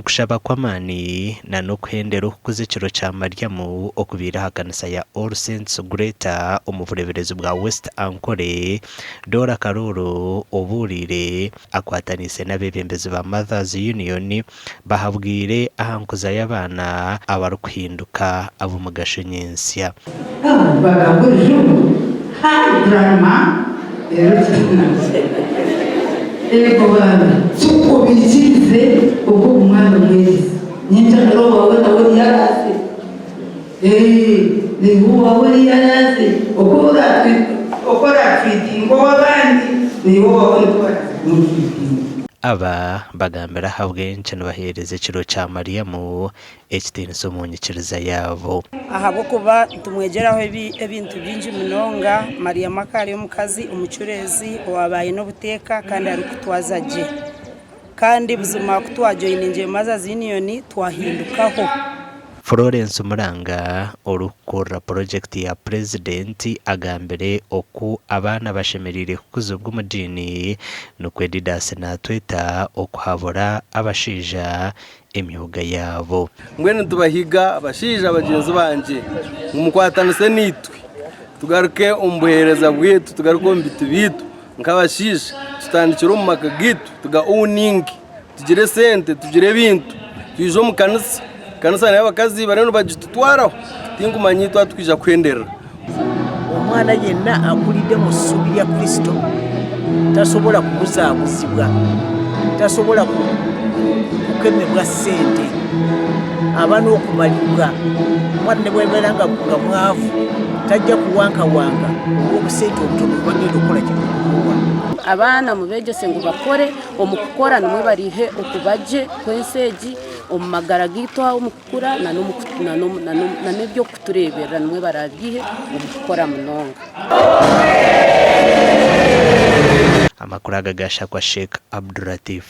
Okushaba kw'amaani na n'okuhendera okukuza ekiro kya Mariamu okubira ha kanisa ya All Saints Greater omu buleberezi bwa West Ankole. Dora Karoro obuulire akwatanise n'abebembezi ba Mothers Union bahabwire aha nkuza y'abaana abarikuhinduka ab'omugasho nyensya. Hi, Grandma. Suko bizize uko umwana mwezi nyinja roho wawe nawe yarase ni huwa wawe yarase okora feeding wabandi ni huwa wawe aba bagambira habwenche nibahereza ekiro kya Mariamu ekitiniso mu nyikiriza yabo ahabo kuba tumwegeraho ebintu bingi munonga. Mariamu akari omukazi omucurezi owabaye n'obuteka kandi ari kutwaza gye kandi buzima kutwajoyine nje Mothers Union twahindukaho. Florence Muranga orukora project ya president agambire oku abaana bashemerire kukuza obw'omudini n'okwedidase natweta okuhabura abashaija emyuga yabo. Mbwene tubahiga abashaija bagenzi banje mumukwatanise nitwe tugaruke ombuhereza bwitu tugaruke ombitu bitu nk'abashaija tutandikire omu maka gitu tuga owning tugire sente tugire bintu tuje omu kanisa n'abakazi bareno bagitutwaraho tingumanyi twatwija kwenderera. Omwana yenna akulidde mu ssuubi lya Kristo tasobola kubuzaabuzibwa, tasobola kukemebwa ssente aba n'okumalibwa. Omwana ne bwebeera nga mwavu tajja kuwankawanga olw'obusente obutono bagenda okukola kyebakuwa. Abaana mubejese ngu bakore omukukora nimwe barihe okubaje kwenseegi omu magara gitu aho mukukura na n'ebyo kutureberera nimwe baragihe omukukora munonga. Amakuru agagasha kwa Sheikh Abdulatif.